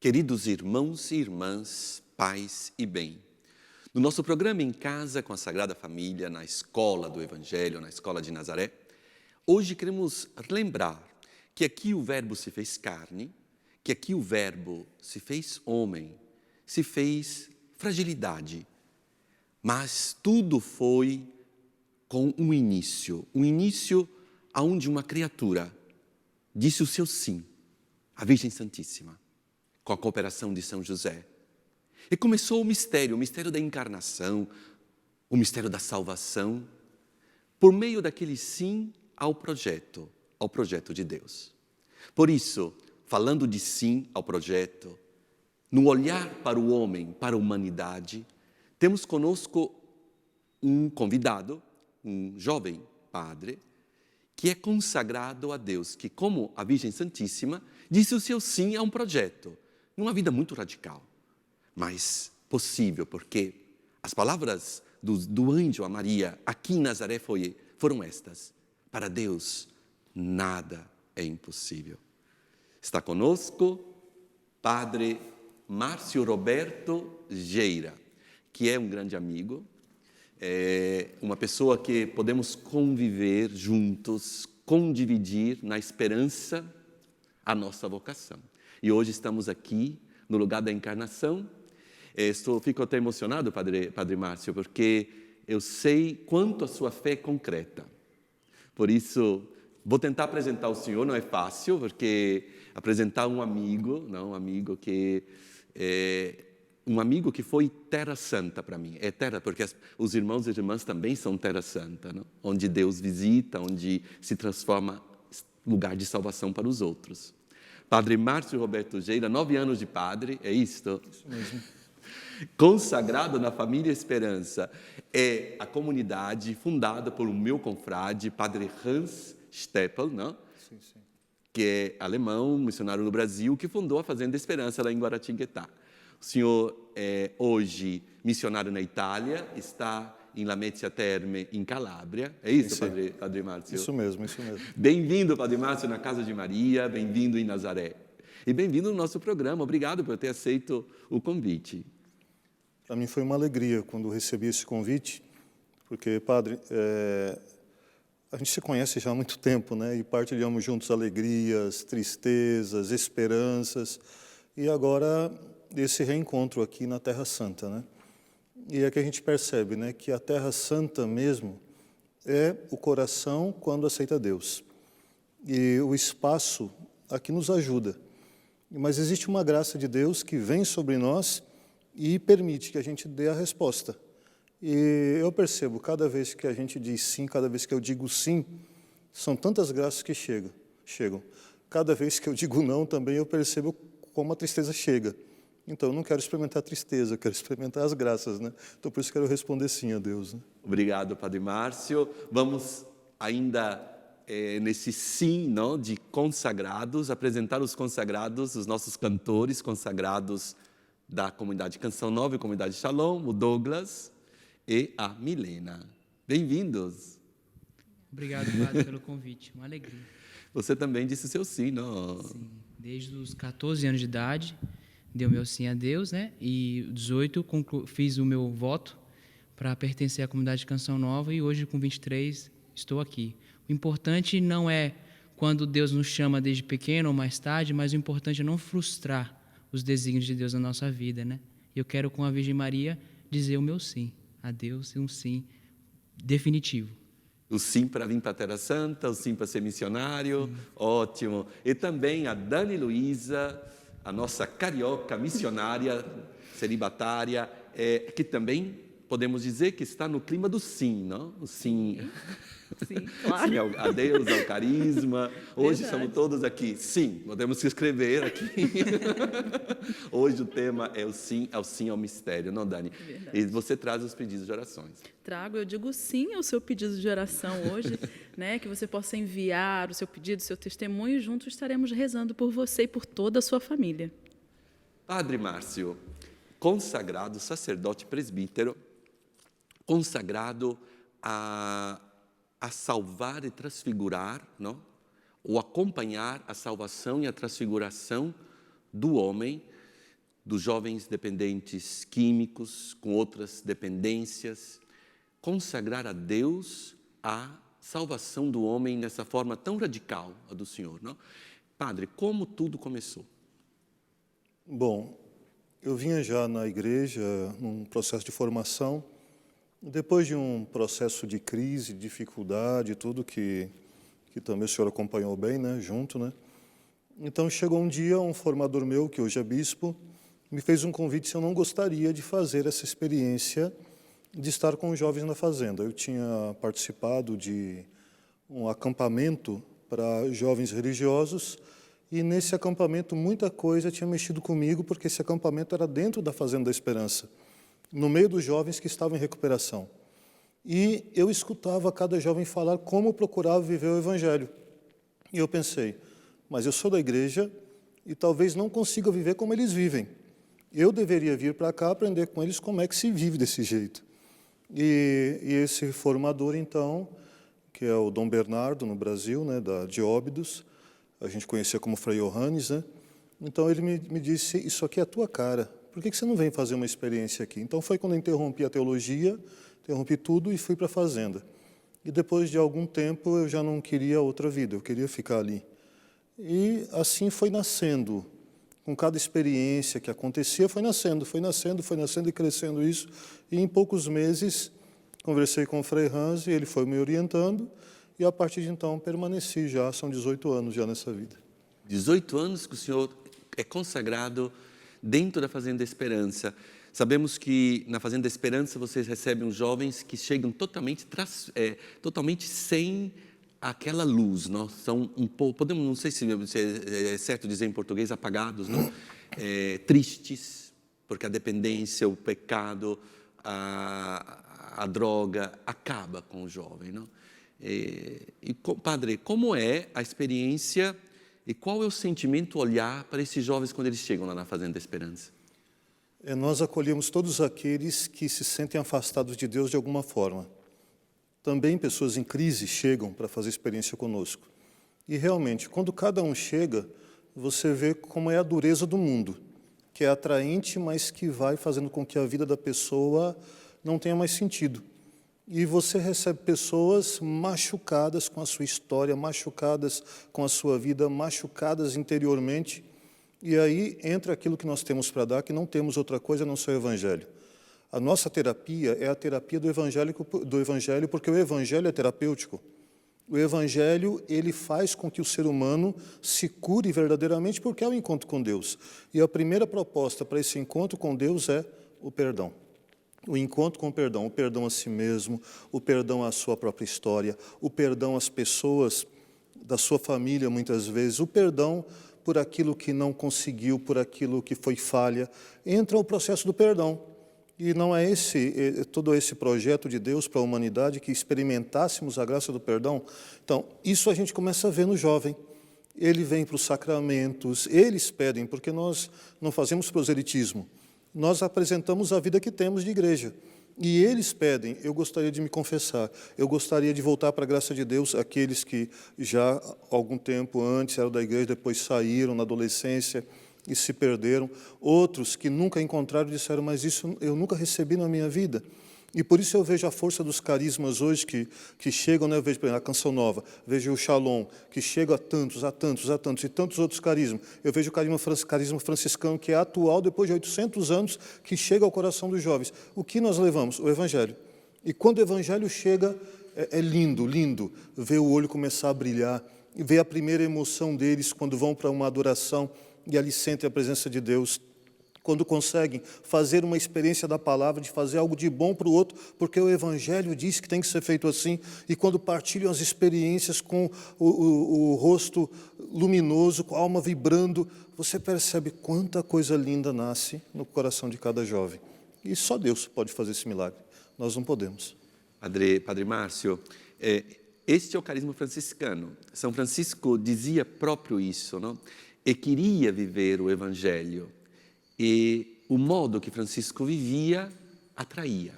Queridos irmãos e irmãs, paz e bem. No nosso programa Em Casa com a Sagrada Família, na Escola do Evangelho, na Escola de Nazaré, hoje queremos lembrar que aqui o Verbo se fez carne, que aqui o Verbo se fez homem, se fez fragilidade, mas tudo foi com um início onde uma criatura disse o seu sim, a Virgem Santíssima, com a cooperação de São José. E começou o mistério da encarnação, o mistério da salvação, por meio daquele sim ao projeto de Deus. Por isso, falando de sim ao projeto, no olhar para o homem, para a humanidade, temos conosco um convidado, um jovem padre, que é consagrado a Deus, que, como a Virgem Santíssima, disse o seu sim a um projeto, numa vida muito radical, mas possível, porque as palavras do anjo a Maria, aqui em Nazaré, foram estas: para Deus, nada é impossível. Está conosco Padre Márcio Roberto Geira, que é um grande amigo, é uma pessoa que podemos conviver juntos, condividir na esperança a nossa vocação. E hoje estamos aqui no lugar da encarnação. Fico até emocionado, Padre Márcio, porque eu sei quanto a sua fé é concreta. Por isso, vou tentar apresentar o senhor, não é fácil, porque apresentar um amigo que foi terra santa para mim. É terra, porque os irmãos e as irmãs também são terra santa, não? Onde Deus visita, onde se transforma lugar de salvação para os outros. Padre Márcio Roberto Geira, 9 anos de padre, é isto? Isso mesmo. Consagrado na Família Esperança, é a comunidade fundada por um meu confrade, Padre Hans Steppel, não? Sim, sim. Que é alemão, missionário no Brasil, que fundou a Fazenda Esperança lá em Guaratinguetá. O senhor é hoje missionário na Itália, está em Lamezia Terme, em Calábria. É isso, Padre Márcio? Isso mesmo, isso mesmo. Bem-vindo, Padre Márcio, na Casa de Maria, bem-vindo em Nazaré. E bem-vindo no nosso programa. Obrigado por ter aceito o convite. Para mim foi uma alegria quando recebi esse convite, porque, Padre, a gente se conhece já há muito tempo, né? E partilhamos juntos alegrias, tristezas, esperanças, e agora esse reencontro aqui na Terra Santa, né? E é que a gente percebe, né, que a Terra Santa mesmo é o coração quando aceita Deus. E o espaço aqui nos ajuda. Mas existe uma graça de Deus que vem sobre nós e permite que a gente dê a resposta. E eu percebo, cada vez que a gente diz sim, cada vez que eu digo sim, são tantas graças que chegam. Cada vez que eu digo não também eu percebo como a tristeza chega. Então, eu não quero experimentar a tristeza, eu quero experimentar as graças, né? Então, por isso quero responder sim a Deus, né? Obrigado, Padre Márcio. Vamos ainda nesse sim, não, de consagrados, apresentar os consagrados, os nossos cantores consagrados da comunidade Canção Nova e comunidade Shalom, o Douglas e a Milena. Bem-vindos. Obrigado, Padre, pelo convite. Uma alegria. Você também disse o seu sim, não? Sim, desde os 14 anos de idade, dei o meu sim a Deus, né? E 18, fiz o meu voto para pertencer à comunidade Canção Nova e hoje, com 23, estou aqui. O importante não é quando Deus nos chama desde pequeno ou mais tarde, mas o importante é não frustrar os desígnios de Deus na nossa vida, né? E eu quero, com a Virgem Maria, dizer o meu sim a Deus e um sim definitivo. O sim para vir para a Terra Santa, o sim para ser missionário, ótimo. E também a Dani Luísa, a nossa carioca missionária, celibatária, que também podemos dizer que está no clima do sim, não? O sim. Sim, claro. Sim a Deus, ao carisma. Hoje Verdade. somos todos aqui. Sim, podemos escrever aqui. Hoje o tema é o sim ao mistério, não, Dani? Verdade. E você traz os pedidos de orações. Trago, eu digo sim ao seu pedido de oração hoje, né? Que você possa enviar o seu pedido, o seu testemunho, e juntos estaremos rezando por você e por toda a sua família. Padre Márcio, consagrado, sacerdote presbítero, consagrado a salvar e transfigurar, não? Ou acompanhar a salvação e a transfiguração do homem dos jovens dependentes químicos, com outras dependências, consagrar a Deus a salvação do homem dessa forma tão radical, a do Senhor, não? Padre, como tudo começou? Bom, eu vinha já na igreja num processo de formação, depois de um processo de crise, dificuldade, tudo que também o senhor acompanhou bem, né, junto, né? Então chegou um dia, um formador meu, que hoje é bispo, me fez um convite se eu não gostaria de fazer essa experiência de estar com os jovens na fazenda. Eu tinha participado de um acampamento para jovens religiosos e nesse acampamento muita coisa tinha mexido comigo, porque esse acampamento era dentro da Fazenda da Esperança, no meio dos jovens que estavam em recuperação. E eu escutava cada jovem falar como procurava viver o Evangelho. E eu pensei, mas eu sou da igreja e talvez não consiga viver como eles vivem. Eu deveria vir para cá aprender com eles como é que se vive desse jeito. E esse formador, então, que é o Dom Bernardo, no Brasil, né, de Óbidos, a gente conhecia como Frei Johannes, né? Então ele me disse, isso aqui é a tua cara, por que você não vem fazer uma experiência aqui? Então foi quando eu interrompi a teologia, interrompi tudo e fui para a fazenda. E depois de algum tempo eu já não queria outra vida, eu queria ficar ali. E assim foi nascendo, com cada experiência que acontecia, foi nascendo e crescendo isso. E em poucos meses conversei com o Frei Hans e ele foi me orientando e a partir de então permaneci já, são 18 anos já nessa vida. 18 anos que o senhor é consagrado dentro da Fazenda Esperança. Sabemos que na Fazenda Esperança vocês recebem os jovens que chegam totalmente sem aquela luz, não? São um pouco, podemos, não sei se é certo dizer em português, apagados, não? Tristes, porque a dependência, o pecado, a droga acaba com o jovem, não? Padre, como é a experiência e qual é o sentimento, olhar para esses jovens quando eles chegam lá na Fazenda Esperança? Nós acolhemos todos aqueles que se sentem afastados de Deus de alguma forma. Também pessoas em crise chegam para fazer experiência conosco. E realmente, quando cada um chega, você vê como é a dureza do mundo, que é atraente, mas que vai fazendo com que a vida da pessoa não tenha mais sentido. E você recebe pessoas machucadas com a sua história, machucadas com a sua vida, machucadas interiormente. E aí entra aquilo que nós temos para dar, que não temos outra coisa a não ser o Evangelho. A nossa terapia é a terapia do Evangelho, porque o Evangelho é terapêutico. O Evangelho, ele faz com que o ser humano se cure verdadeiramente, porque é o encontro com Deus. E a primeira proposta para esse encontro com Deus é o perdão. O encontro com o perdão a si mesmo, o perdão à sua própria história, o perdão às pessoas da sua família, muitas vezes, o perdão por aquilo que não conseguiu, por aquilo que foi falha. Entra o processo do perdão. E não é todo esse projeto de Deus para a humanidade que experimentássemos a graça do perdão? Então, isso a gente começa a ver no jovem. Ele vem para os sacramentos, eles pedem, porque nós não fazemos proselitismo. Nós apresentamos a vida que temos de igreja. E eles pedem, eu gostaria de me confessar, eu gostaria de voltar para a graça de Deus, aqueles que já algum tempo antes eram da igreja, depois saíram na adolescência e se perderam. Outros que nunca encontraram disseram, mas isso eu nunca recebi na minha vida. E por isso eu vejo a força dos carismas hoje que chegam, né? Eu vejo, por exemplo, a Canção Nova, vejo o Shalom, que chega a tantos, e tantos outros carismas. Eu vejo o carisma franciscano, que é atual, depois de 800 anos, que chega ao coração dos jovens. O que nós levamos? O Evangelho. E quando o Evangelho chega, é lindo, lindo, ver o olho começar a brilhar, ver a primeira emoção deles quando vão para uma adoração e ali sentem a presença de Deus. Quando conseguem fazer uma experiência da palavra, de fazer algo de bom para o outro, porque o Evangelho diz que tem que ser feito assim, e quando partilham as experiências com o rosto luminoso, com a alma vibrando, você percebe quanta coisa linda nasce no coração de cada jovem. E só Deus pode fazer esse milagre, nós não podemos. Padre Márcio, este é o carisma franciscano. São Francisco dizia próprio isso, não? E queria viver o Evangelho. E o modo que Francisco vivia atraía,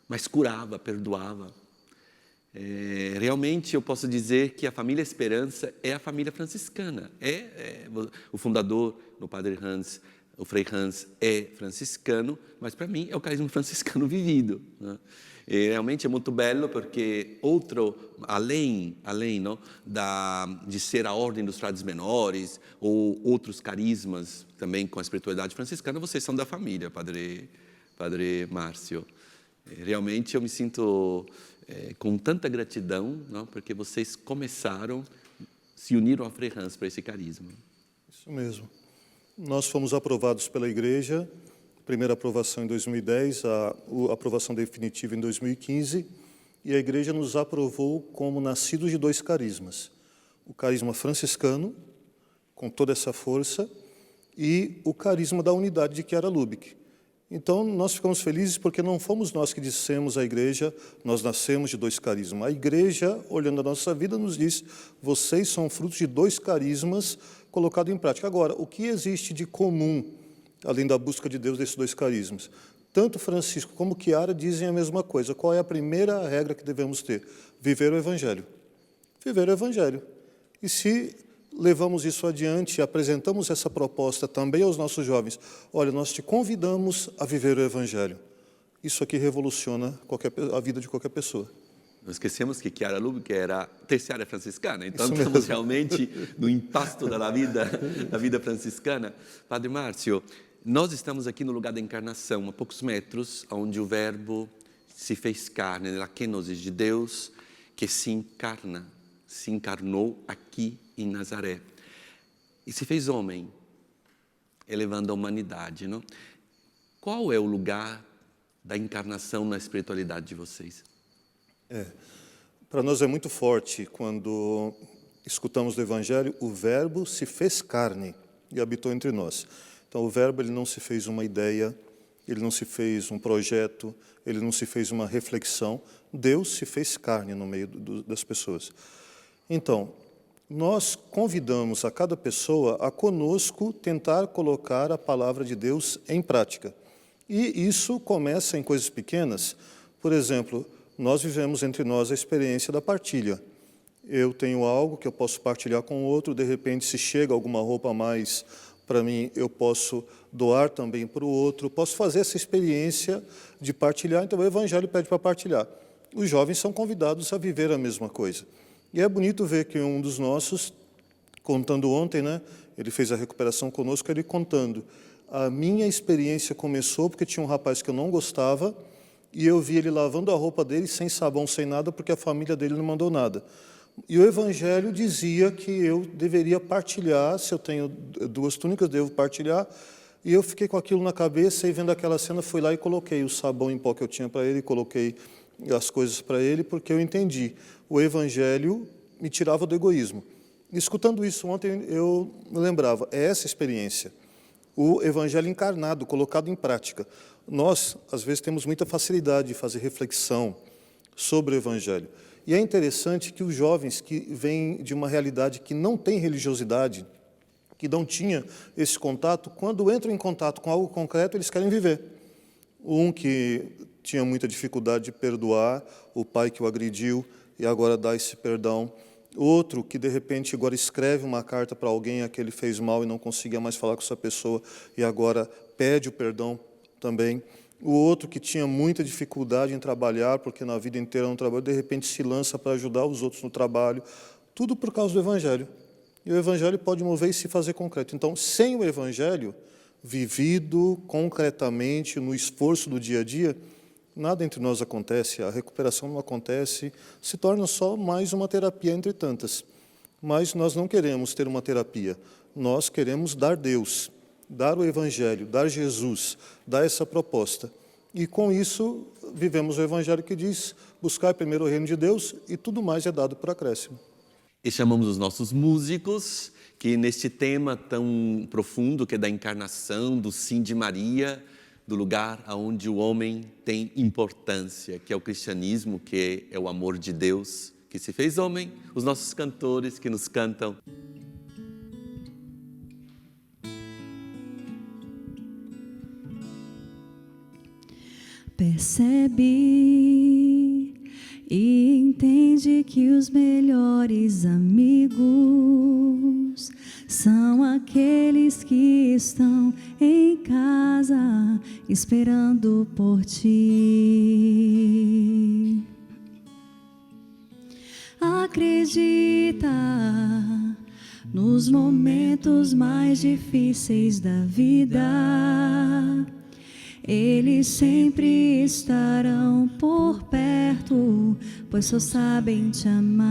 mas curava, perdoava. Realmente eu posso dizer que a família Esperança é a família franciscana. O fundador, o Padre Hans, O Frei Hans é franciscano, mas para mim é o carisma franciscano vivido, né? E realmente é muito belo porque além não, de ser a ordem dos frades menores ou outros carismas também com a espiritualidade franciscana, vocês são da família, Padre Márcio. Realmente eu me sinto com tanta gratidão, não, porque vocês se uniram ao Frei Hans para esse carisma. Isso mesmo. Nós fomos aprovados pela Igreja, primeira aprovação em 2010, a aprovação definitiva em 2015, e a Igreja nos aprovou como nascidos de 2 carismas. O carisma franciscano, com toda essa força, e o carisma da unidade de Chiara Lubich. Então, nós ficamos felizes porque não fomos nós que dissemos à Igreja, nós nascemos de 2 carismas. A Igreja, olhando a nossa vida, nos diz, vocês são frutos de 2 carismas colocados em prática. Agora, o que existe de comum, além da busca de Deus desses 2 carismas? Tanto Francisco como Chiara dizem a mesma coisa. Qual é a primeira regra que devemos ter? Viver o Evangelho. Viver o Evangelho. E se levamos isso adiante, apresentamos essa proposta também aos nossos jovens, olha, nós te convidamos a viver o Evangelho. Isso aqui revoluciona a vida de qualquer pessoa. Não esquecemos que Chiara Lubich era terciária franciscana, então estamos realmente no impasto da vida franciscana. Padre Márcio, nós estamos aqui no lugar da encarnação, a poucos metros, onde o Verbo se fez carne, na kenosis de Deus, que se encarnou aqui em Nazaré. E se fez homem, elevando a humanidade, não? Qual é o lugar da encarnação na espiritualidade de vocês? Para nós é muito forte quando escutamos do Evangelho, o Verbo se fez carne e habitou entre nós. Então, o Verbo ele não se fez uma ideia, ele não se fez um projeto, ele não se fez uma reflexão. Deus se fez carne no meio das pessoas. Então, nós convidamos a cada pessoa a conosco tentar colocar a palavra de Deus em prática. E isso começa em coisas pequenas. Por exemplo, nós vivemos entre nós a experiência da partilha. Eu tenho algo que eu posso partilhar com o outro, de repente, se chega alguma roupa a mais para mim, eu posso doar também para o outro, posso fazer essa experiência de partilhar, então o Evangelho pede para partilhar. Os jovens são convidados a viver a mesma coisa. E é bonito ver que um dos nossos, contando ontem, né, ele fez a recuperação conosco, ele contando, a minha experiência começou porque tinha um rapaz que eu não gostava, e eu vi ele lavando a roupa dele sem sabão, sem nada, porque a família dele não mandou nada. E o Evangelho dizia que eu deveria partilhar, se eu tenho 2 túnicas, devo partilhar. E eu fiquei com aquilo na cabeça e vendo aquela cena, fui lá e coloquei o sabão em pó que eu tinha para ele, coloquei as coisas para ele, porque eu entendi. O Evangelho me tirava do egoísmo. E, escutando isso ontem, eu me lembrava, é essa experiência. O Evangelho encarnado, colocado em prática. Nós, às vezes, temos muita facilidade de fazer reflexão sobre o Evangelho. E é interessante que os jovens que vêm de uma realidade que não tem religiosidade, que não tinha esse contato, quando entram em contato com algo concreto, eles querem viver. Um que tinha muita dificuldade de perdoar o pai que o agrediu e agora dá esse perdão. Outro que, de repente, agora escreve uma carta para alguém a que ele fez mal e não conseguia mais falar com essa pessoa e agora pede o perdão também. O outro que tinha muita dificuldade em trabalhar, porque na vida inteira não trabalhou, de repente se lança para ajudar os outros no trabalho. Tudo por causa do Evangelho. E o Evangelho pode mover e se fazer concreto. Então, sem o Evangelho, vivido concretamente no esforço do dia a dia, nada entre nós acontece, a recuperação não acontece, se torna só mais uma terapia entre tantas. Mas nós não queremos ter uma terapia, nós queremos dar Deus, dar o Evangelho, dar Jesus, dar essa proposta. E com isso, vivemos o Evangelho que diz, buscar primeiro o reino de Deus e tudo mais é dado por acréscimo. E chamamos os nossos músicos, que neste tema tão profundo, que é da encarnação, do sim de Maria, do lugar onde o homem tem importância, que é o cristianismo, que é o amor de Deus, que se fez homem, os nossos cantores que nos cantam. Percebe e entende que os melhores amigos são aqueles que estão em casa, esperando por ti. Acredita nos momentos mais difíceis da vida, eles sempre estarão por perto, pois só sabem te amar.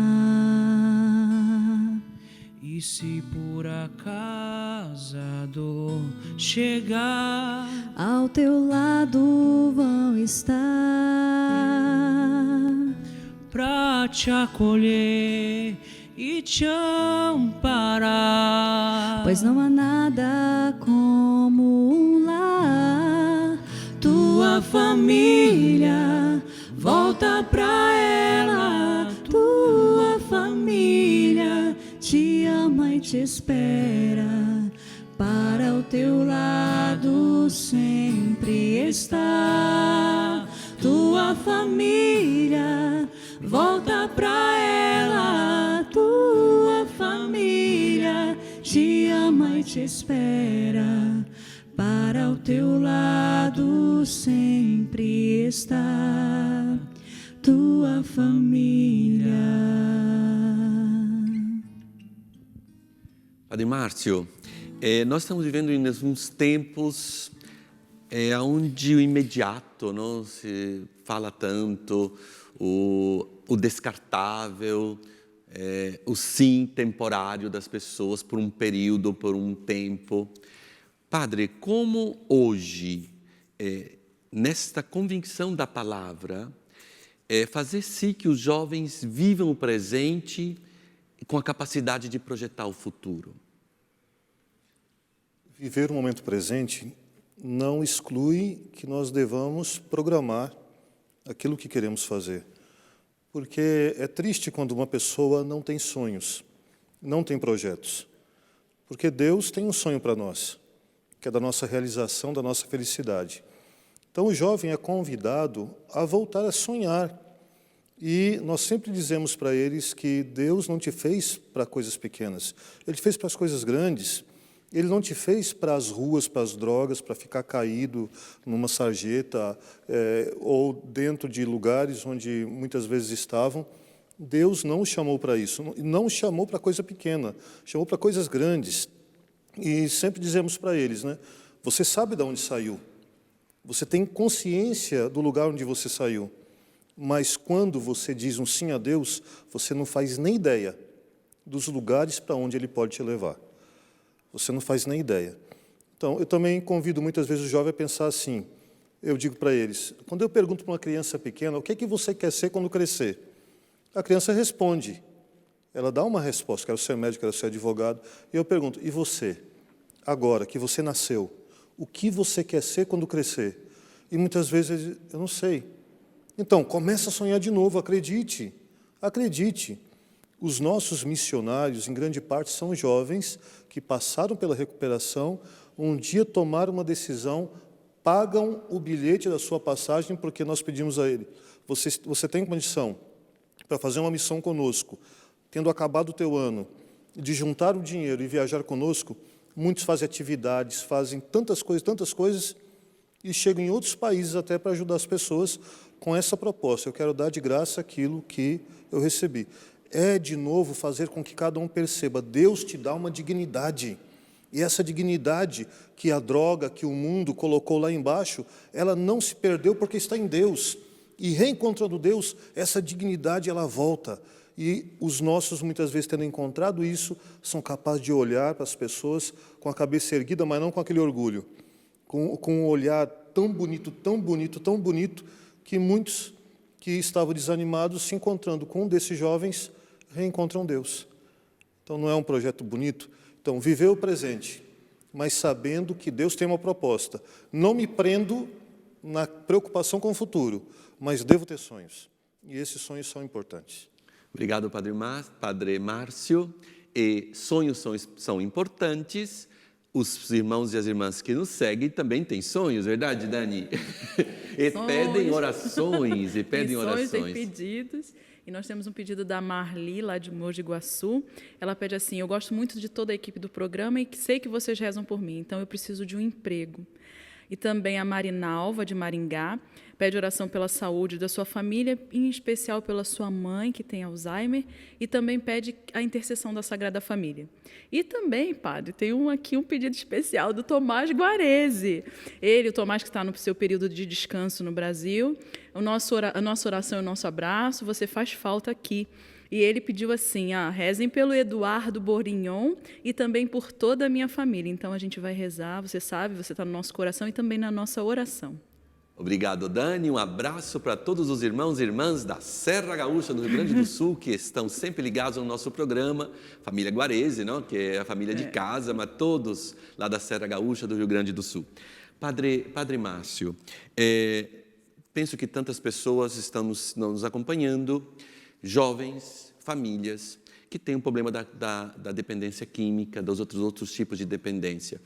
E se por acaso a dor chegar, ao teu lado vão estar, pra te acolher e te amparar. pois não há nada como um lar. Tua família, volta pra ela. Tua família te ama e te espera, para o teu lado sempre está. Tua família, volta pra ela. Tua família te ama e te espera, para o teu lado sempre está. Tua família. Padre Márcio, nós estamos vivendo em uns tempos onde o imediato não se fala tanto, o descartável, o sim temporário das pessoas por um período, por um tempo. Padre, como hoje, nesta convicção da palavra, fazer sim que os jovens vivam o presente com a capacidade de projetar o futuro? Viver o momento presente não exclui que nós devamos programar aquilo que queremos fazer. Porque é triste quando uma pessoa não tem sonhos, não tem projetos. Porque Deus tem um sonho para nós, que é da nossa realização, da nossa felicidade. Então o jovem é convidado a voltar a sonhar. E nós sempre dizemos para eles que Deus não te fez para coisas pequenas, Ele te fez para as coisas grandes. Ele não te fez para as ruas, para as drogas, para ficar caído numa sarjeta ou dentro de lugares onde muitas vezes estavam. Deus não o chamou para isso, não o chamou para coisa pequena, chamou para coisas grandes. E sempre dizemos para eles, né? Você sabe de onde saiu, você tem consciência do lugar onde você saiu, mas quando você diz um sim a Deus, você não faz nem ideia dos lugares para onde Ele pode te levar. Você não faz nem ideia. Então, eu também convido muitas vezes o jovem a pensar assim. Eu digo para eles, quando eu pergunto para uma criança pequena, o que é que você quer ser quando crescer? A criança responde. Ela dá uma resposta, quero ser médico, quero ser advogado. E eu pergunto, e você? Agora que você nasceu, o que você quer ser quando crescer? E muitas vezes eu não sei. Então, começa a sonhar de novo, acredite. Acredite. Os nossos missionários, em grande parte, são jovens que passaram pela recuperação, um dia tomaram uma decisão, pagam o bilhete da sua passagem, porque nós pedimos a ele, você tem condição para fazer uma missão conosco, tendo acabado o teu ano, de juntar o dinheiro e viajar conosco? Muitos fazem atividades, fazem tantas coisas, e chegam em outros países até para ajudar as pessoas com essa proposta. Eu quero dar de graça aquilo que eu recebi. É, de novo, fazer com que cada um perceba, Deus te dá uma dignidade. E essa dignidade que a droga, que o mundo colocou lá embaixo, ela não se perdeu porque está em Deus. E reencontrando Deus, essa dignidade ela volta. E os nossos, muitas vezes, tendo encontrado isso, são capazes de olhar para as pessoas com a cabeça erguida, mas não com aquele orgulho. Com um olhar tão bonito, que muitos que estavam desanimados, se encontrando com um desses jovens, reencontram Deus. Então, não é um projeto bonito? Então, viver o presente, mas sabendo que Deus tem uma proposta. Não me prendo na preocupação com o futuro, mas devo ter sonhos. E esses sonhos são importantes. Obrigado, Padre Márcio. E sonhos são importantes. Os irmãos e as irmãs que nos seguem também têm sonhos, verdade, Dani? E pedem orações, Sonhos e pedidos. E nós temos um pedido da Marli, lá de Mogi Guaçu. Ela pede assim: eu gosto muito de toda a equipe do programa e sei que vocês rezam por mim, então eu preciso de um emprego. E também a Marinalva, de Maringá, pede oração pela saúde da sua família, em especial pela sua mãe, que tem Alzheimer, e também pede a intercessão da Sagrada Família. E também, padre, tem aqui um pedido especial do Tomás Guarese. O Tomás, que está no seu período de descanso no Brasil. A nossa oração e o nosso abraço, você faz falta aqui. E ele pediu assim: rezem pelo Eduardo Bourignon e também por toda a minha família. Então, a gente vai rezar, você sabe, você está no nosso coração e também na nossa oração. Obrigado, Dani. Um abraço para todos os irmãos e irmãs da Serra Gaúcha, do Rio Grande do Sul, que estão sempre ligados ao nosso programa. Família Guarese, não? Que é a família de casa, mas todos lá da Serra Gaúcha, do Rio Grande do Sul. Padre Márcio, penso que tantas pessoas estão nos acompanhando, jovens, famílias, que têm um problema da dependência química, dos outros tipos de dependência.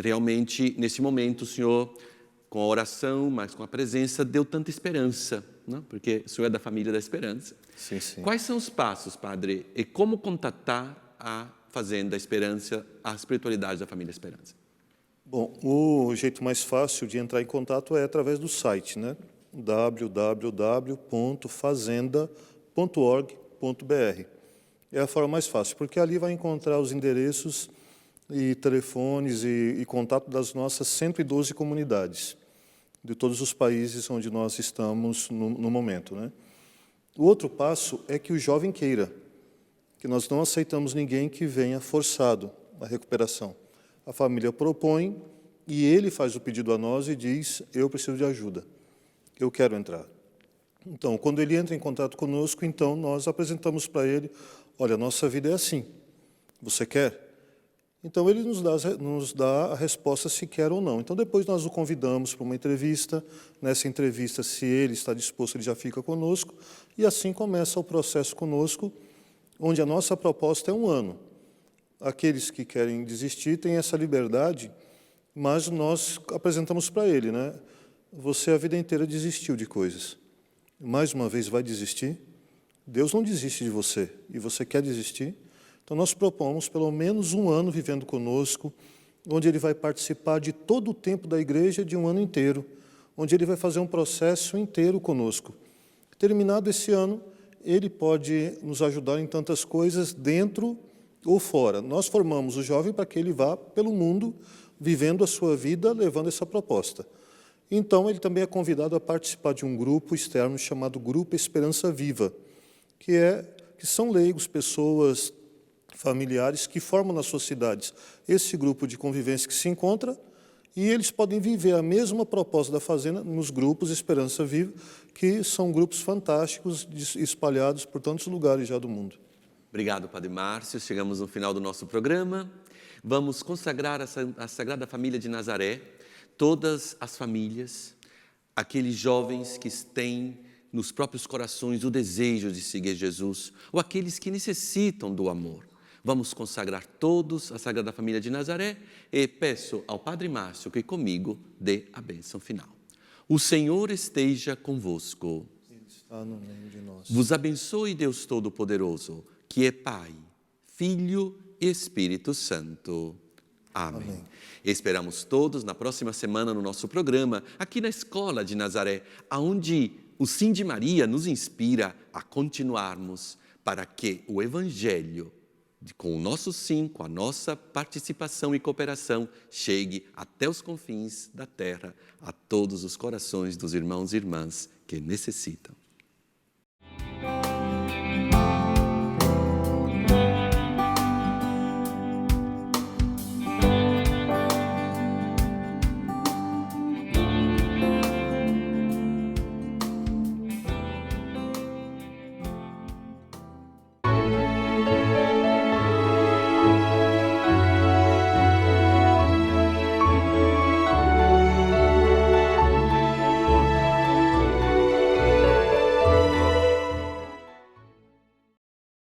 Realmente, nesse momento, o Senhor, com a oração, mas com a presença, deu tanta esperança, não? Porque o Senhor é da família da esperança. Sim, sim. Quais são os passos, Padre, e como contatar a Fazenda Esperança, a espiritualidade da família Esperança? Bom, o jeito mais fácil de entrar em contato é através do site, né? www.fazenda.org.br. É a forma mais fácil, porque ali vai encontrar os endereços e telefones e contato das nossas 112 comunidades, de todos os países onde nós estamos no momento, né? O outro passo é que o jovem queira, que nós não aceitamos ninguém que venha forçado à recuperação. A família propõe e ele faz o pedido a nós e diz: eu preciso de ajuda, eu quero entrar. Então, quando ele entra em contato conosco, então nós apresentamos para ele: olha, a nossa vida é assim, você quer? Então, ele nos dá a resposta se quer ou não. Então, depois nós o convidamos para uma entrevista. Nessa entrevista, se ele está disposto, ele já fica conosco. E assim começa o processo conosco, onde a nossa proposta é 1 ano. Aqueles que querem desistir têm essa liberdade, mas nós apresentamos para ele, né? Você a vida inteira desistiu de coisas. Mais uma vez vai desistir? Deus não desiste de você. E você quer desistir? Então, nós propomos pelo menos 1 ano vivendo conosco, onde ele vai participar de todo o tempo da igreja de 1 ano inteiro, onde ele vai fazer um processo inteiro conosco. Terminado esse ano, ele pode nos ajudar em tantas coisas dentro ou fora. Nós formamos o jovem para que ele vá pelo mundo, vivendo a sua vida, levando essa proposta. Então, ele também é convidado a participar de um grupo externo chamado Grupo Esperança Viva, que são leigos, pessoas, familiares que formam nas suas cidades esse grupo de convivência que se encontra, e eles podem viver a mesma proposta da Fazenda nos grupos Esperança Viva, que são grupos fantásticos espalhados por tantos lugares já do mundo. Obrigado, Padre Márcio. Chegamos no final do nosso programa. Vamos consagrar a Sagrada Família de Nazaré, todas as famílias, aqueles jovens que têm nos próprios corações o desejo de seguir Jesus, ou aqueles que necessitam do amor. Vamos consagrar todos a Sagrada Família de Nazaré e peço ao Padre Márcio que comigo dê a bênção final. O Senhor esteja convosco. Ele está no meio de nós. Vos abençoe Deus Todo-Poderoso, que é Pai, Filho e Espírito Santo. Amém. Amém. Esperamos todos na próxima semana no nosso programa, aqui na Escola de Nazaré, onde o Sim de Maria nos inspira a continuarmos para que o Evangelho, com o nosso sim, com a nossa participação e cooperação, chegue até os confins da terra, a todos os corações dos irmãos e irmãs que necessitam.